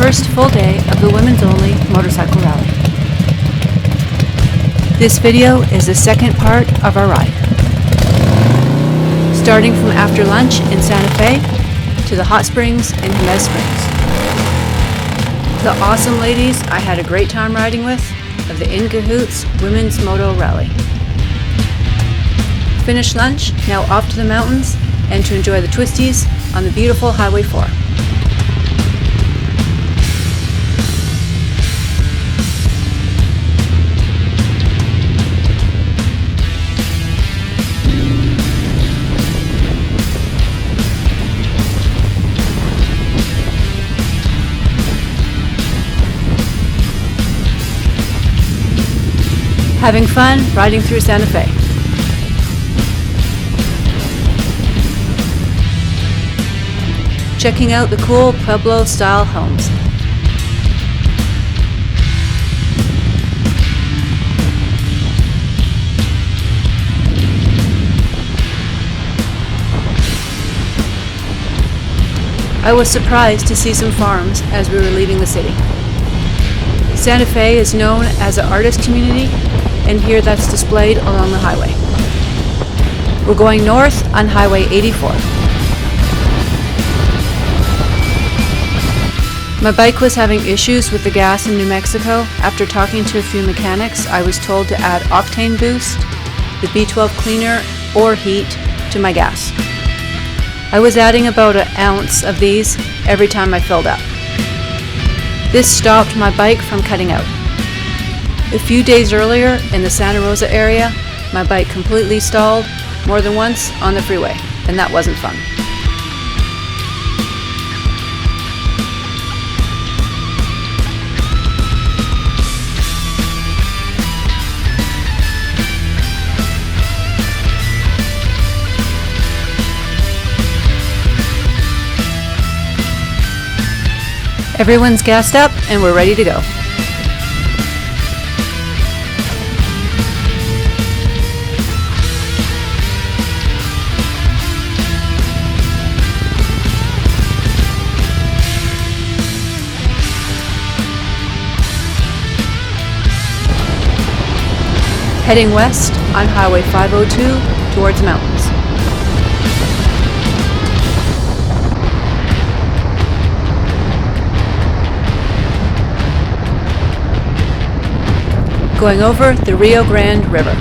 first full day of the women's-only motorcycle rally. This video is the second part of our ride. Starting from after lunch in Santa Fe to the hot springs in Jemez Springs. The awesome ladies I had a great time riding with of the In-Cahoots Women's Moto Rally. Finished lunch, now off to the mountains and to enjoy the twisties on the beautiful Highway 4. Having fun riding through Santa Fe. Checking out the cool Pueblo-style homes. I was surprised to see some farms as we were leaving the city. Santa Fe is known as an artist community, and here that's displayed along the highway. We're going north on Highway 84. My bike was having issues with the gas in New Mexico. After talking to a few mechanics, I was told to add octane boost, the B12 cleaner, or heat to my gas. I was adding about an ounce of these every time I filled up. This stopped my bike from cutting out. A few days earlier in the Santa Rosa area, my bike completely stalled more than once on the freeway, and that wasn't fun. Everyone's gassed up and we're ready to go. Heading west on Highway 502 towards the mountains. Going over the Rio Grande River.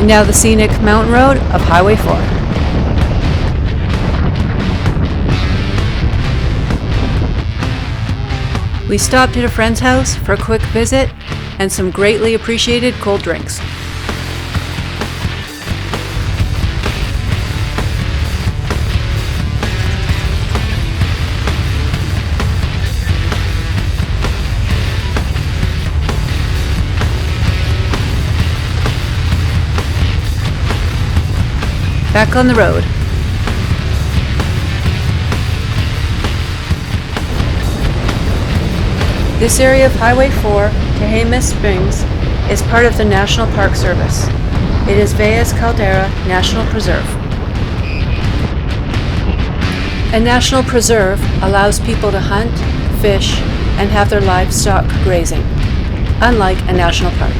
Now the scenic mountain road of Highway 4. We stopped at a friend's house for a quick visit and some greatly appreciated cold drinks. Back on the road. This area of Highway 4 to Jemez Springs is part of the National Park Service. It is Valles Caldera National Preserve. A national preserve allows people to hunt, fish, and have their livestock grazing, unlike a national park.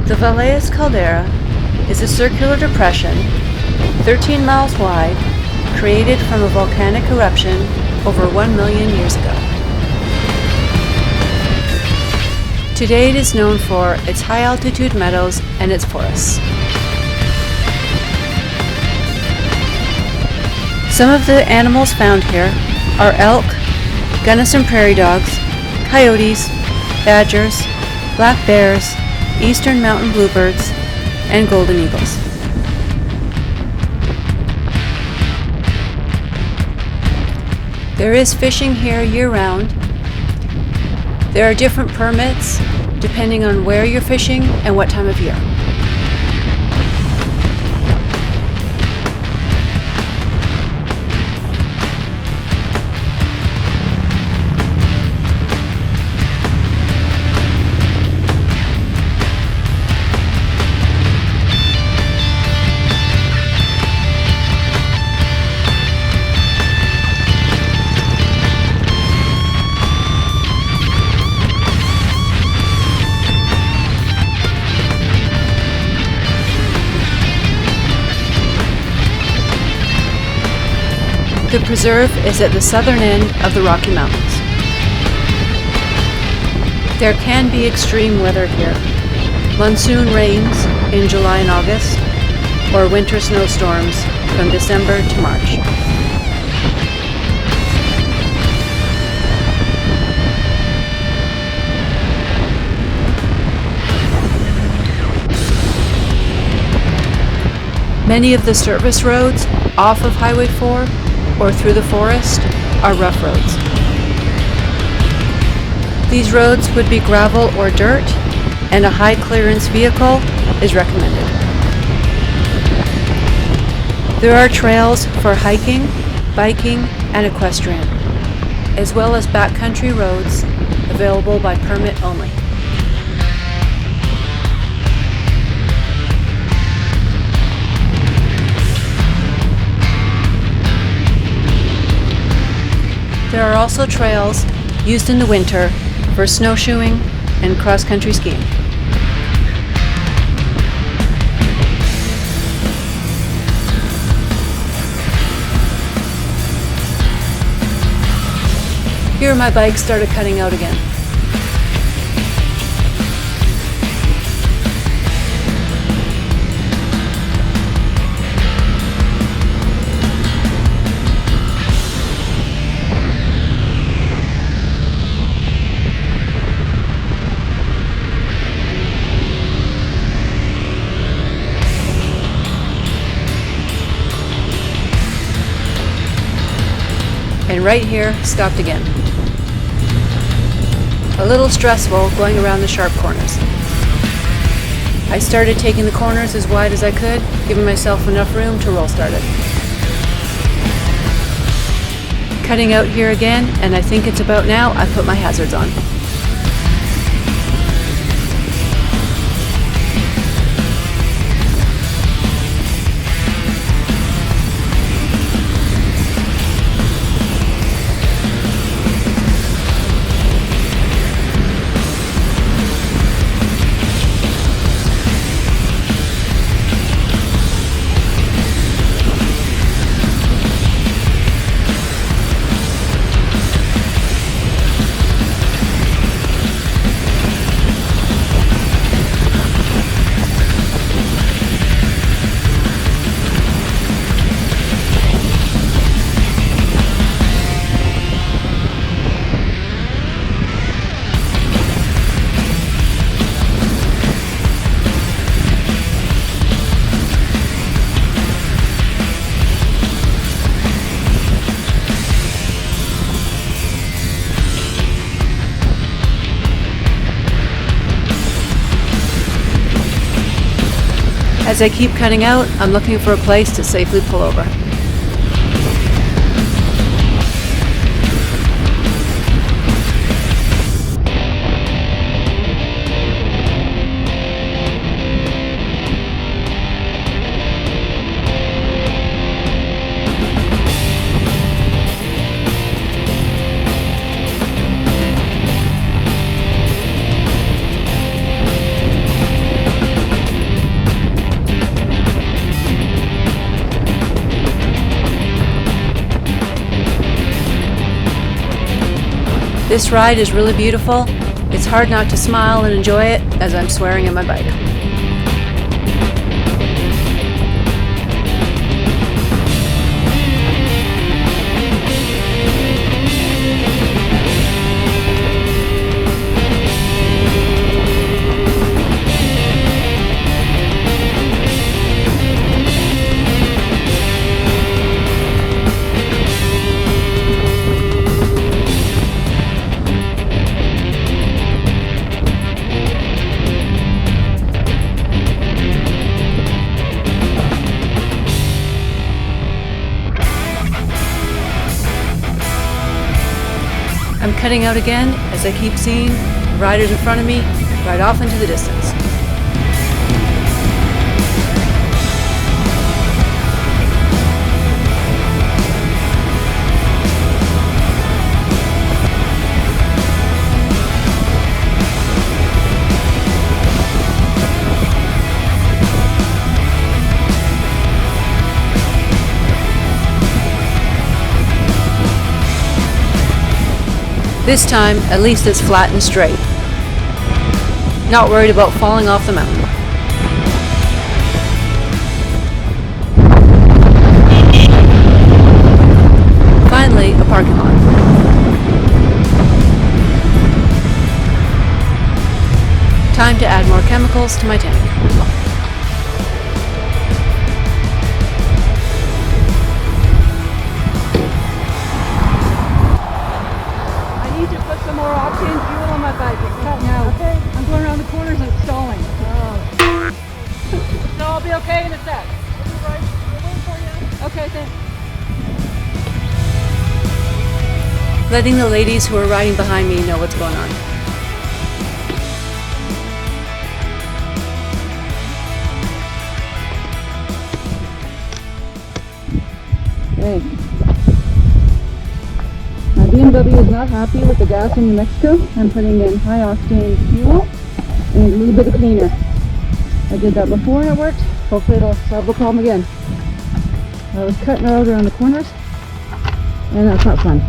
The Valles Caldera is a circular depression 13 miles wide, created from a volcanic eruption over 1 million years ago. Today it is known for its high-altitude meadows and its forests. Some of the animals found here are elk, Gunnison prairie dogs, coyotes, badgers, black bears, eastern mountain bluebirds, and golden eagles. There is fishing here year-round. There are different permits depending on where you're fishing and what time of year. The preserve is at the southern end of the Rocky Mountains. There can be extreme weather here. Monsoon rains in July and August, or winter snowstorms from December to March. Many of the service roads off of Highway 4 or through the forest are rough roads. These roads would be gravel or dirt, and a high clearance vehicle is recommended. There are trails for hiking, biking, and equestrian, as well as backcountry roads available by permit only. There are also trails used in the winter for snowshoeing and cross-country skiing. Here my bike started cutting out again. And right here, stopped again. A little stressful going around the sharp corners. I started taking the corners as wide as I could, giving myself enough room to roll start it. Cutting out here again, and I think it's about now I put my hazards on. As I keep cutting out, I'm looking for a place to safely pull over. This ride is really beautiful. It's hard not to smile and enjoy it as I'm swearing at my bike. I'm cutting out again as I keep seeing riders in front of me ride off into the distance. This time, at least it's flat and straight. Not worried about falling off the mountain. Finally, a parking lot. Time to add more chemicals to my tank. More octane fuel on my bike. It's cutting out. Okay. I'm going around the corners and it's stalling. Oh. So I'll be okay in a sec. We'll be right. We'll wait for you. Okay, thanks. Letting the ladies who are riding behind me know what's going on. Hey. My BMW is not happy with the gas in New Mexico. I'm putting in high octane fuel and a little bit of cleaner. I did that before and it worked. Hopefully it'll solve the problem again. I was cutting out around the corners and that's not fun.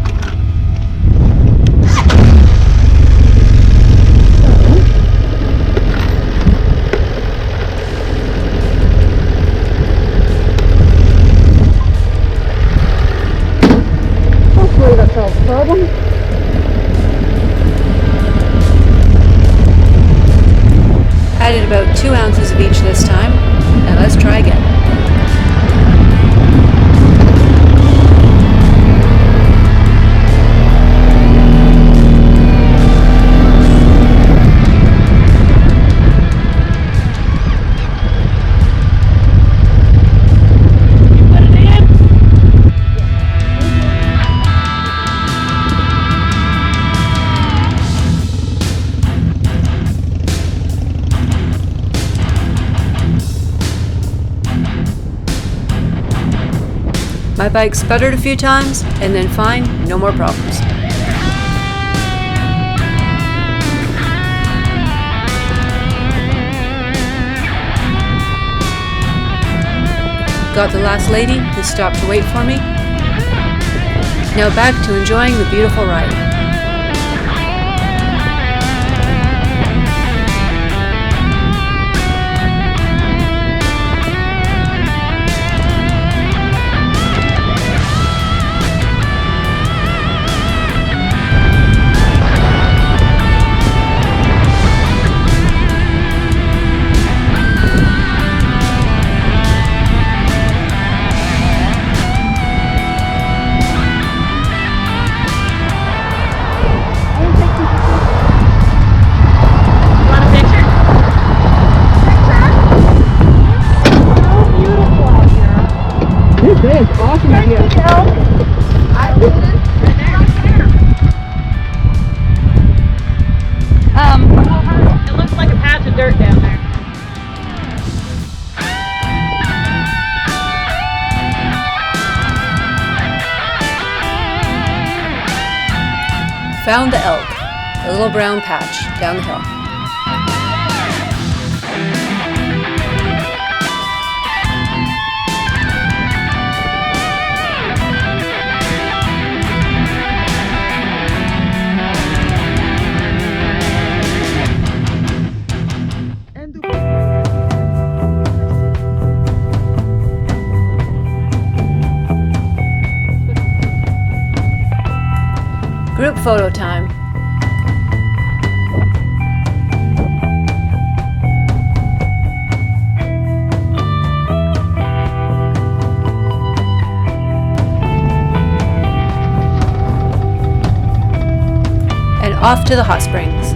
Hopefully that solves the problem. Added about 2 ounces of each this time, and let's try again. My bike sputtered a few times, and then fine, no more problems. Got the last lady who stopped to wait for me. Now back to enjoying the beautiful ride. This is awesome out here. I did it. It looks like a patch of dirt down there. Found the elk, a little brown patch down the hill. Group photo time. And off to the hot springs.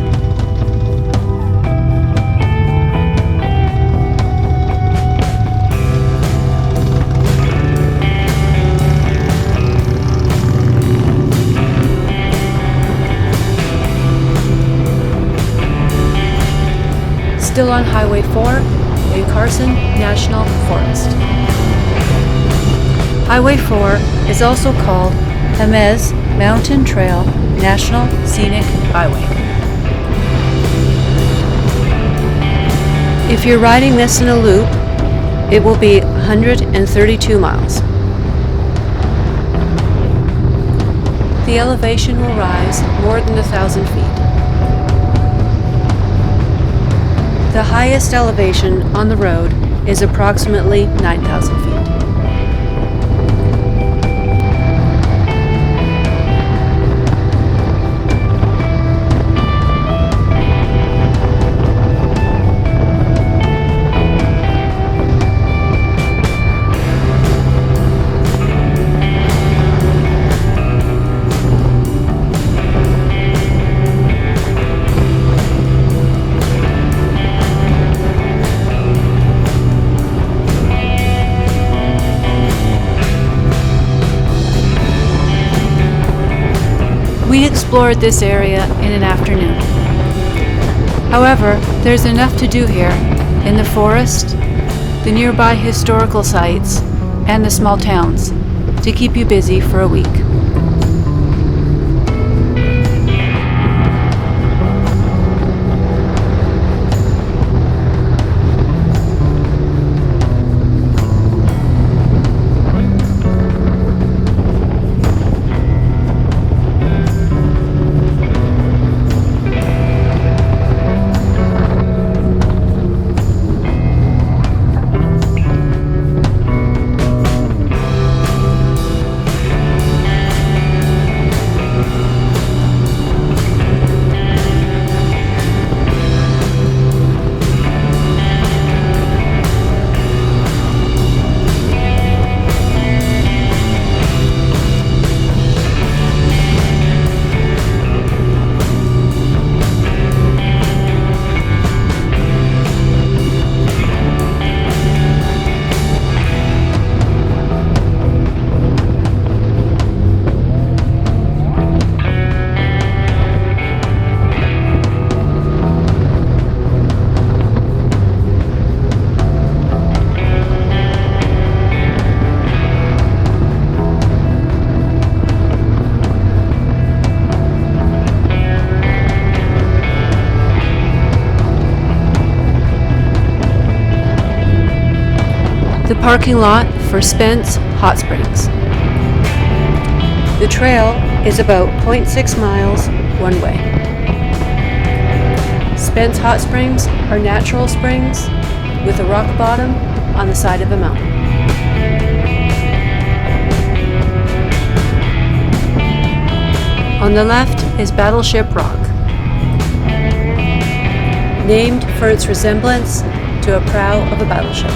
still on Highway 4 in Carson National Forest. Highway 4 is also called Jemez Mountain Trail National Scenic Byway. If you're riding this in a loop, it will be 132 miles. The elevation will rise more than 1,000 feet. The highest elevation on the road is approximately 9,000 feet. We explored this area in an afternoon. However, there's enough to do here in the forest, the nearby historical sites, and the small towns to keep you busy for a week. The parking lot for Jemez Hot Springs. The trail is about 0.6 miles one way. Jemez Hot Springs are natural springs with a rock bottom on the side of a mountain. On the left is Battleship Rock, named for its resemblance to a prow of a battleship.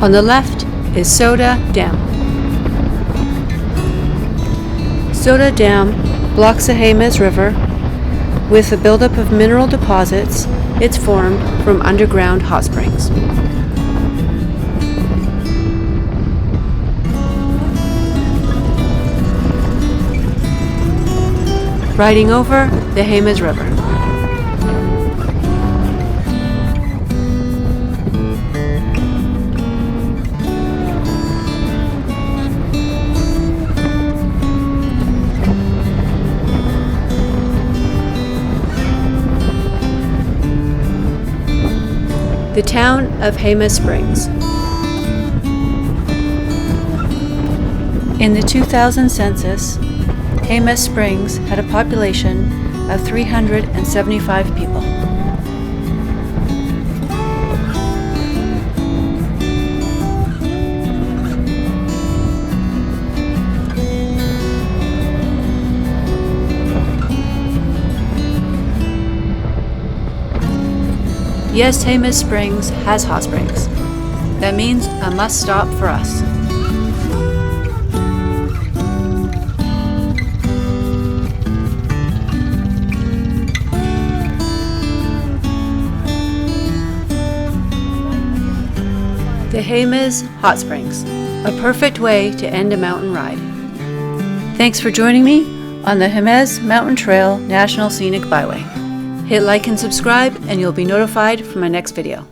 On the left is Soda Dam. Soda Dam blocks the Jemez River. With the buildup of mineral deposits, it's formed from underground hot springs. Riding over the Jemez River. The town of Jemez Springs. In the 2000 census, Jemez Springs had a population of 375 people. Yes, Jemez Springs has hot springs. That means a must stop for us. The Jemez Hot Springs, a perfect way to end a mountain ride. Thanks for joining me on the Jemez Mountain Trail National Scenic Byway. Hit like and subscribe and you'll be notified for my next video.